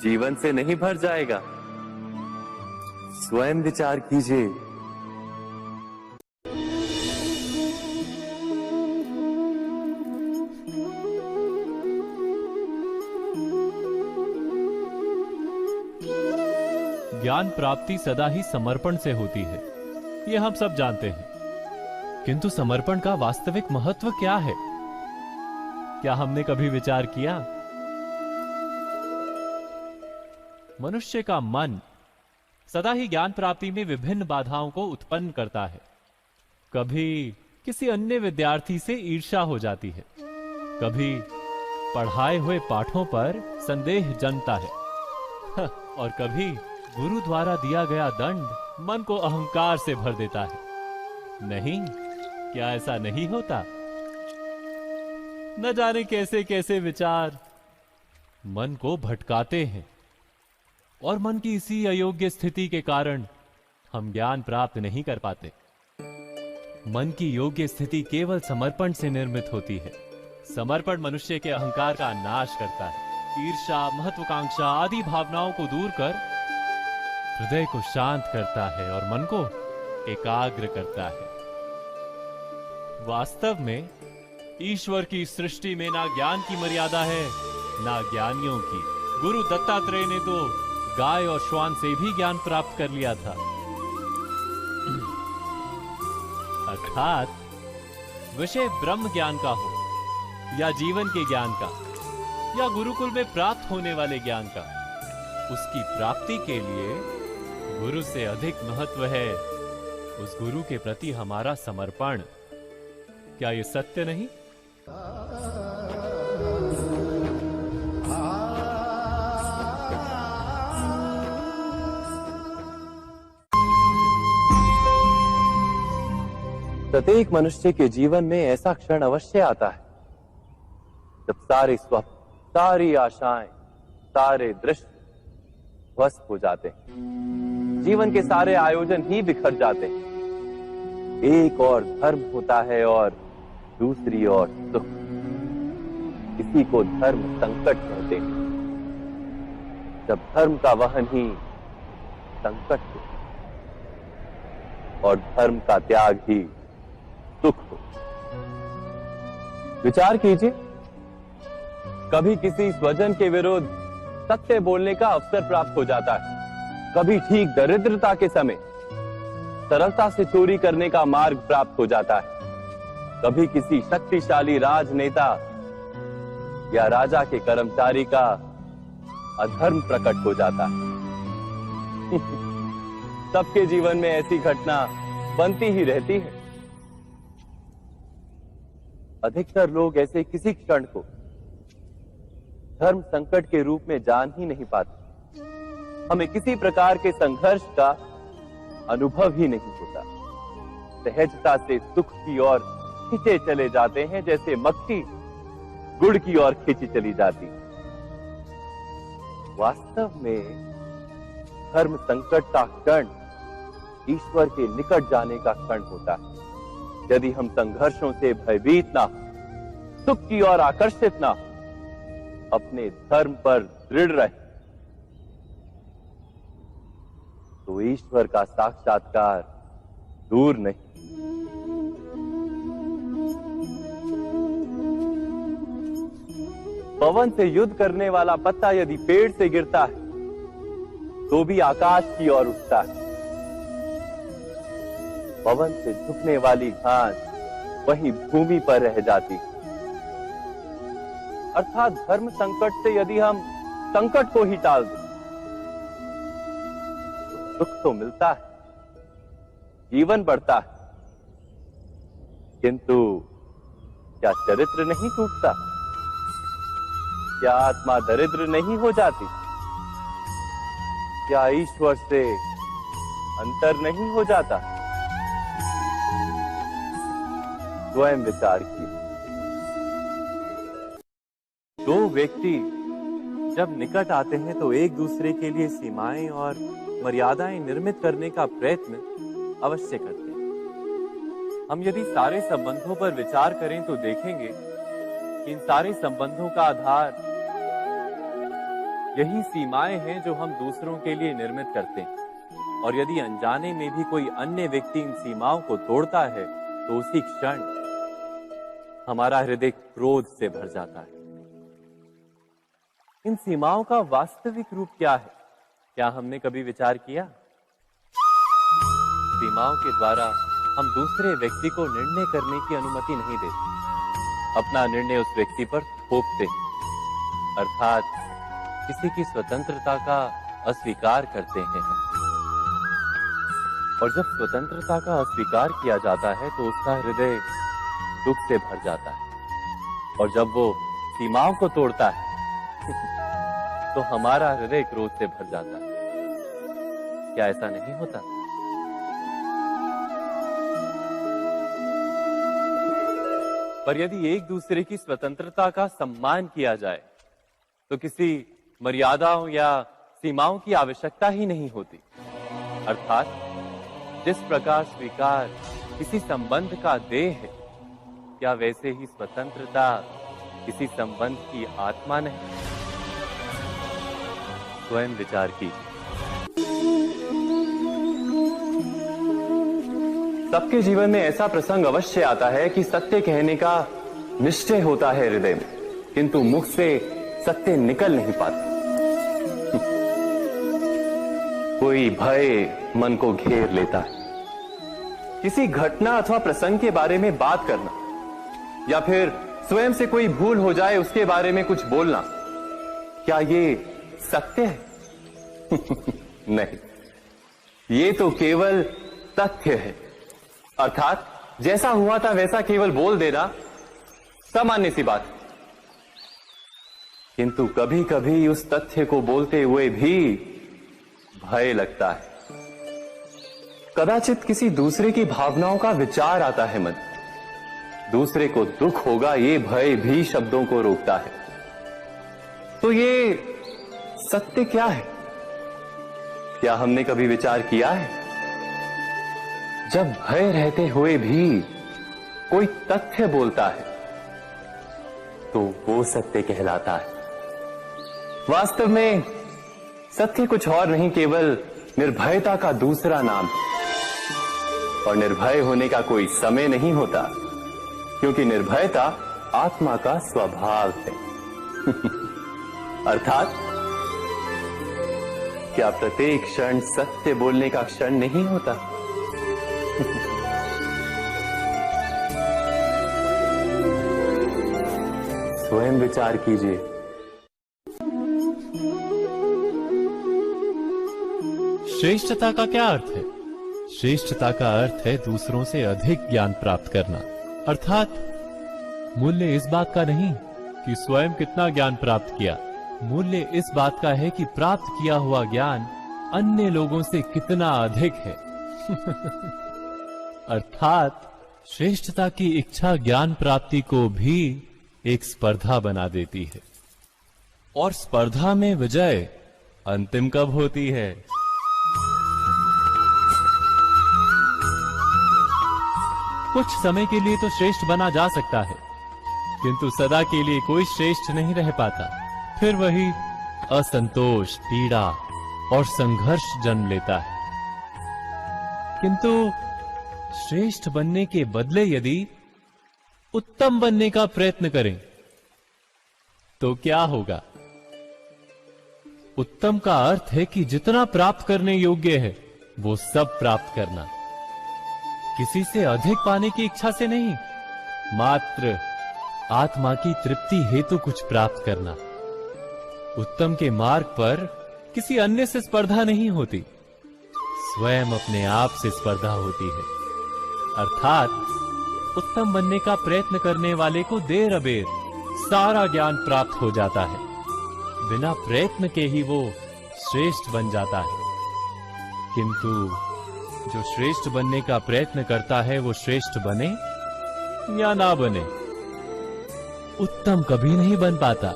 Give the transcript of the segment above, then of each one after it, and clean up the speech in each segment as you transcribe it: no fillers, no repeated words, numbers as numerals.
जीवन से नहीं भर जाएगा। स्वयं विचार कीजिए। ज्ञान प्राप्ति सदा ही समर्पण से होती है, ये हम सब जानते हैं। किंतु समर्पण का वास्तविक महत्व क्या है? क्या हमने कभी विचार किया? मनुष्य का मन सदा ही ज्ञान प्राप्ति में विभिन्न बाधाओं को उत्पन्न करता है। कभी किसी अन्य विद्यार्थी से ईर्ष्या हो जाती है, कभी पढ़ाए हुए पाठों पर संदेह जन्मता है और कभी गुरु द्वारा दिया गया दंड मन को अहंकार से भर देता है। नहीं, क्या ऐसा नहीं होता? न जाने कैसे कैसे विचार मन को भटकाते हैं और मन की इसी अयोग्य स्थिति के कारण हम ज्ञान प्राप्त नहीं कर पाते। मन की योग्य स्थिति केवल समर्पण से निर्मित होती है। समर्पण मनुष्य के अहंकार का नाश करता है। ईर्ष्या, महत्वाकांक्षा आदि भावनाओं को दूर कर हृदय को शांत करता है और मन को एकाग्र करता है। वास्तव में ईश्वर की सृष्टि में ना ज्ञान की मर्यादा है, ना ज्ञानियों की। गुरु दत्तात्रेय ने तो गाय और श्वान से भी ज्ञान प्राप्त कर लिया था। अर्थात विषय ब्रह्म ज्ञान का हो या जीवन के ज्ञान का या गुरुकुल में प्राप्त होने वाले ज्ञान का, उसकी प्राप्ति के लिए गुरु से अधिक महत्व है उस गुरु के प्रति हमारा समर्पण। क्या यह सत्य नहीं? प्रत्येक मनुष्य के जीवन में ऐसा क्षण अवश्य आता है जब सारे स्वप्न, सारी आशाएं, सारे दृश्य ध्वस्त हो जाते हैं। जीवन के सारे आयोजन ही बिखर जाते हैं। एक और धर्म होता है और दूसरी ओर सुख। इसी को धर्म संकट कहते हैं। जब धर्म का वहन ही संकट हो और धर्म का त्याग ही सुख हो। विचार कीजिए, कभी किसी स्वजन के विरुद्ध सत्य बोलने का अवसर प्राप्त हो जाता है, कभी ठीक दरिद्रता के समय सरलता से चोरी करने का मार्ग प्राप्त हो जाता है, कभी किसी शक्तिशाली राजनेता या राजा के कर्मचारी का अधर्म प्रकट हो जाता है। सबके जीवन में ऐसी घटना बनती ही रहती है। अधिकतर लोग ऐसे किसी क्षण को धर्म संकट के रूप में जान ही नहीं पाते। हमें किसी प्रकार के संघर्ष का अनुभव ही नहीं होता। सहजता से सुख की ओर खींचे चले जाते हैं, जैसे मक्खी गुड़ की ओर खींची चली जाती। वास्तव में धर्म संकट का क्षण ईश्वर के निकट जाने का क्षण होता है। यदि हम संघर्षों से भयभीत ना हो, सुख की ओर आकर्षित ना हो, अपने धर्म पर दृढ़ रहे, तो ईश्वर का साक्षात्कार दूर नहीं। पवन से युद्ध करने वाला पत्ता यदि पेड़ से गिरता है तो भी आकाश की ओर उठता है। पवन से झुकने वाली घास वहीं भूमि पर रह जाती है। अर्थात धर्म संकट से यदि हम संकट को ही टाल दें तो सुख तो मिलता है, जीवन बढ़ता है, किंतु क्या चरित्र नहीं टूटता? क्या आत्मा दरिद्र नहीं हो जाती? क्या ईश्वर से अंतर नहीं हो जाता? स्वयं विचार किए। दो व्यक्ति जब निकट आते हैं तो एक दूसरे के लिए सीमाएं और मर्यादाएं निर्मित करने का प्रयत्न अवश्य करते हैं। हम यदि सारे संबंधों पर विचार करें तो देखेंगे कि इन सारे संबंधों का आधार यही सीमाएं हैं जो हम दूसरों के लिए निर्मित करते हैं, और यदि अनजाने में भी कोई अन्य व्यक्ति इन सीमाओं को तोड़ता है तो उसी क्षण हमारा हृदय क्रोध से भर जाता है। इन सीमाओं का वास्तविक रूप क्या है? क्या हमने कभी विचार किया? सीमाओं के द्वारा हम दूसरे व्यक्ति को निर्णय करने की अनुमति नहीं देते, अपना निर्णय उस व्यक्ति पर थोपते हैं, अर्थात किसी की स्वतंत्रता का अस्वीकार करते हैं हम। और जब स्वतंत्रता का अस्वीकार किया जाता है तो उसका हृदय दुख से भर जाता है, और जब वो सीमाओं को तोड़ता है तो हमारा हृदय क्रोध से भर जाता है। क्या ऐसा नहीं होता? पर यदि एक दूसरे की स्वतंत्रता का सम्मान किया जाए तो किसी मर्यादाओं या सीमाओं की आवश्यकता ही नहीं होती। अर्थात जिस प्रकार स्वीकार किसी संबंध का देह है, क्या वैसे ही स्वतंत्रता किसी संबंध की आत्मा नहीं? स्वयं विचार कीजिए। सबके जीवन में ऐसा प्रसंग अवश्य आता है कि सत्य कहने का निश्चय होता है हृदय में, किंतु मुख से सत्य निकल नहीं पाता। कोई भय मन को घेर लेता है। किसी घटना अथवा प्रसंग के बारे में बात करना, या फिर स्वयं से कोई भूल हो जाए उसके बारे में कुछ बोलना, क्या ये सत्य है? नहीं, ये तो केवल तथ्य है। अर्थात जैसा हुआ था वैसा केवल बोल देना सामान्य सी बात है। किंतु कभी कभी उस तथ्य को बोलते हुए भी भय लगता है। कदाचित किसी दूसरे की भावनाओं का विचार आता है मन, दूसरे को दुख होगा ये भय भी शब्दों को रोकता है। तो ये सत्य क्या है? क्या हमने कभी विचार किया है? जब भय रहते हुए भी कोई तथ्य बोलता है तो वो सत्य कहलाता है। वास्तव में सत्य कुछ और नहीं, केवल निर्भयता का दूसरा नाम है। और निर्भय होने का कोई समय नहीं होता, क्योंकि निर्भयता आत्मा का स्वभाव है। अर्थात क्या प्रत्येक क्षण सत्य बोलने का क्षण नहीं होता? स्वयं विचार कीजिए। श्रेष्ठता का क्या अर्थ है? श्रेष्ठता का अर्थ है दूसरों से अधिक ज्ञान प्राप्त करना। अर्थात मूल्य इस बात का नहीं कि स्वयं कितना ज्ञान प्राप्त किया, मूल्य इस बात का है कि प्राप्त किया हुआ ज्ञान अन्य लोगों से कितना अधिक है। अर्थात श्रेष्ठता की इच्छा ज्ञान प्राप्ति को भी एक स्पर्धा बना देती है। और स्पर्धा में विजय अंतिम कब होती है? कुछ समय के लिए तो श्रेष्ठ बना जा सकता है, किंतु सदा के लिए कोई श्रेष्ठ नहीं रह पाता। फिर वही असंतोष, पीड़ा और संघर्ष जन्म लेता है। किंतु श्रेष्ठ बनने के बदले यदि उत्तम बनने का प्रयत्न करें तो क्या होगा? उत्तम का अर्थ है कि जितना प्राप्त करने योग्य है वो सब प्राप्त करना, किसी से अधिक पाने की इच्छा से नहीं, मात्र आत्मा की तृप्ति हेतु कुछ प्राप्त करना। उत्तम के मार्ग पर किसी अन्य से स्पर्धा नहीं होती, स्वयं अपने आप से स्पर्धा होती है। अर्थात उत्तम बनने का प्रयत्न करने वाले को देर अबेर सारा ज्ञान प्राप्त हो जाता है, बिना प्रयत्न के ही वो श्रेष्ठ बन जाता है। किंतु जो श्रेष्ठ बनने का प्रयत्न करता है वो श्रेष्ठ बने या ना बने, उत्तम कभी नहीं बन पाता।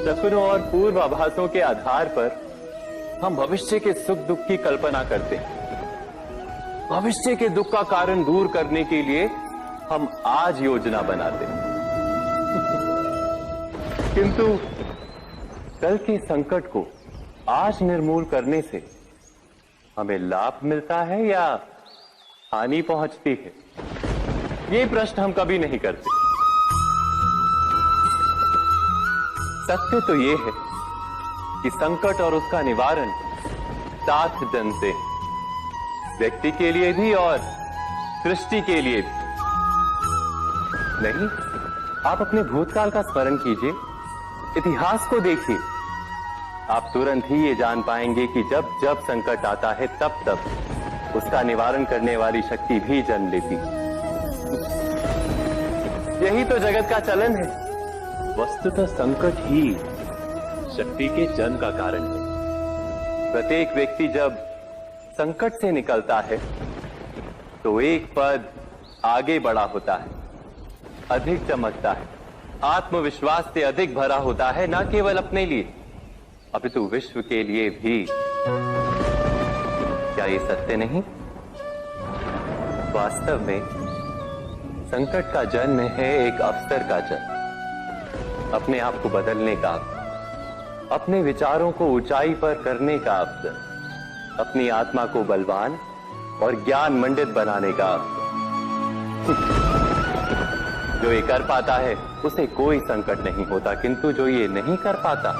सपनों और पूर्वाभासों के आधार पर हम भविष्य के सुख दुख की कल्पना करते हैं, भविष्य के दुख का कारण दूर करने के लिए हम आज योजना बनाते हैं, किंतु कल के संकट को आज निर्मूल करने से हमें लाभ मिलता है या हानि पहुंचती है, ये प्रश्न हम कभी नहीं करते। सत्य तो ये है कि संकट और उसका निवारण साथ जन से, व्यक्ति के लिए भी और सृष्टि के लिए भी। नहीं, आप अपने भूतकाल का स्मरण कीजिए, इतिहास को देखिए, आप तुरंत ही ये जान पाएंगे कि जब जब संकट आता है तब तब उसका निवारण करने वाली शक्ति भी जन्म लेती है। यही तो जगत का चलन है। वस्तुतः संकट ही शक्ति के जन्म का कारण है। प्रत्येक व्यक्ति जब संकट से निकलता है तो एक पद आगे बढ़ा होता है, अधिक चमकता है, आत्मविश्वास से अधिक भरा होता है, न केवल अपने लिए अपितु विश्व के लिए भी। क्या ये सत्य नहीं? वास्तव में संकट का जन्म है एक अवसर का जन्म, अपने आप को बदलने का अवसर, अपने विचारों को ऊंचाई पर करने का अवसर, अपनी आत्मा को बलवान और ज्ञान मंडित बनाने का अवसर। जो ये कर पाता है उसे कोई संकट नहीं होता, किंतु जो ये नहीं कर पाता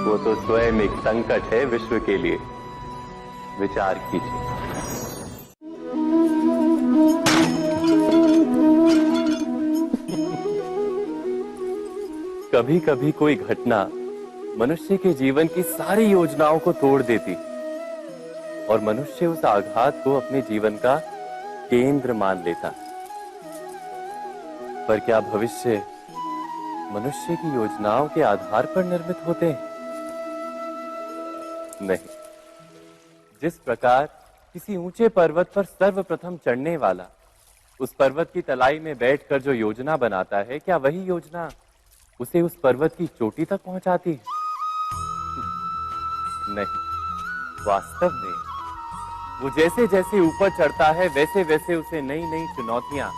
वो तो स्वयं एक संकट है विश्व के लिए। विचार कीजिए। कभी कभी कोई घटना मनुष्य के जीवन की सारी योजनाओं को तोड़ देती और मनुष्य उस आघात को अपने जीवन का केंद्र मान लेता। पर क्या भविष्य मनुष्य की योजनाओं के आधार पर निर्मित होते हैं? नहीं। जिस प्रकार किसी ऊंचे पर्वत पर सर्वप्रथम चढ़ने वाला उस पर्वत की तलाई में बैठकर जो योजना बनाता है, क्या वही योजना उसे उस पर्वत की चोटी तक पहुंचाती है? नहीं। वास्तव में वो जैसे जैसे ऊपर चढ़ता है वैसे वैसे उसे नई नई चुनौतियां,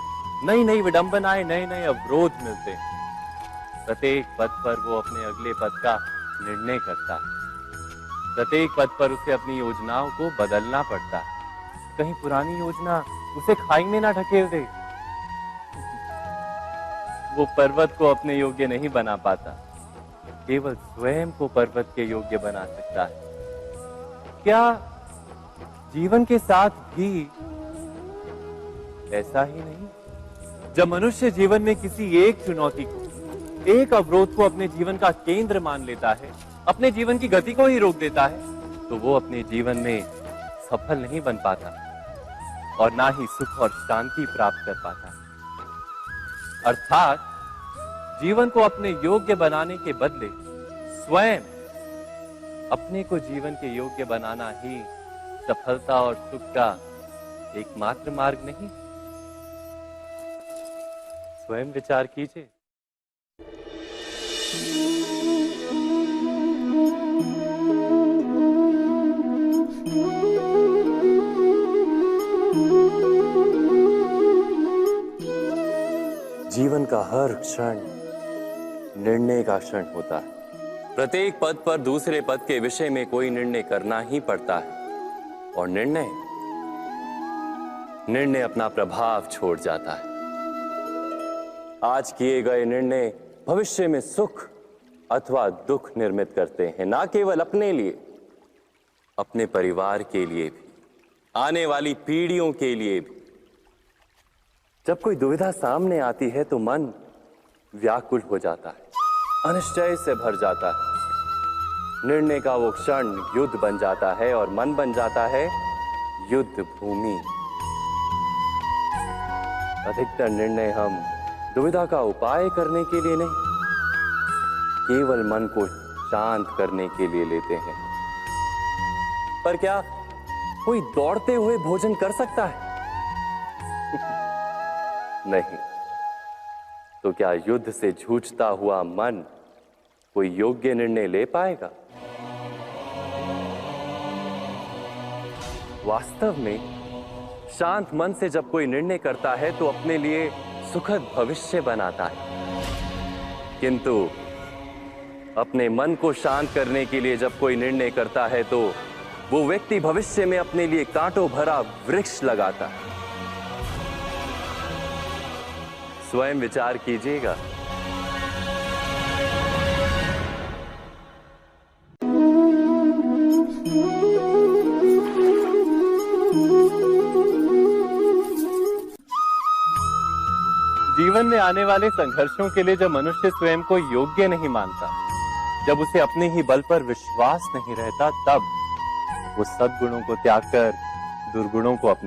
नई नई विडंबनाएं, नए नए अवरोध मिलते हैं। प्रत्येक पद पर वो अपने अगले पद का निर्णय करता है। प्रत्येक पद पर उसे अपनी योजनाओं को बदलना पड़ता है। कहीं पुरानी योजना उसे खाई में ना ढकेल दे। वो पर्वत को अपने योग्य नहीं बना पाता, केवल स्वयं को पर्वत के योग्य बना सकता है। क्या जीवन के साथ भी ऐसा ही नहीं? जब मनुष्य जीवन में किसी एक चुनौती को, एक अवरोध को अपने जीवन का केंद्र मान लेता है, अपने जीवन की गति को ही रोक देता है, तो वो अपने जीवन में सफल नहीं बन पाता और ना ही सुख और शांति प्राप्त कर पाता। अर्थात जीवन को अपने योग्य बनाने के बदले स्वयं अपने को जीवन के योग्य बनाना ही सफलता और सुख का एकमात्र मार्ग नहीं? स्वयं विचार कीजिए। जीवन का हर क्षण निर्णय का क्षण होता है। प्रत्येक पद पर दूसरे पद के विषय में कोई निर्णय करना ही पड़ता है और निर्णय अपना प्रभाव छोड़ जाता है। आज किए गए निर्णय भविष्य में सुख अथवा दुख निर्मित करते हैं, ना केवल अपने लिए, अपने परिवार के लिए भी, आने वाली पीढ़ियों के लिए भी। जब कोई दुविधा सामने आती है तो मन व्याकुल हो जाता है, अनिश्चय से भर जाता है। निर्णय का वो क्षण युद्ध बन जाता है और मन बन जाता है युद्ध भूमि। अधिकतर निर्णय हम दुविधा का उपाय करने के लिए नहीं, केवल मन को शांत करने के लिए लेते हैं। पर क्या कोई दौड़ते हुए भोजन कर सकता है? नहीं। तो क्या युद्ध से जूझता हुआ मन कोई योग्य निर्णय ले पाएगा? वास्तव में शांत मन से जब कोई निर्णय करता है तो अपने लिए सुखद भविष्य बनाता है, किंतु अपने मन को शांत करने के लिए जब कोई निर्णय करता है तो वो व्यक्ति भविष्य में अपने लिए कांटों भरा वृक्ष लगाता है। स्वयं विचार कीजिएगा। जीवन में आने वाले संघर्षों के लिए जब मनुष्य स्वयं को योग्य नहीं मानता, जब उसे अपने ही बल पर विश्वास नहीं रहता, तब वो सद्गुणों को त्याग कर दुर्गुणों को अपना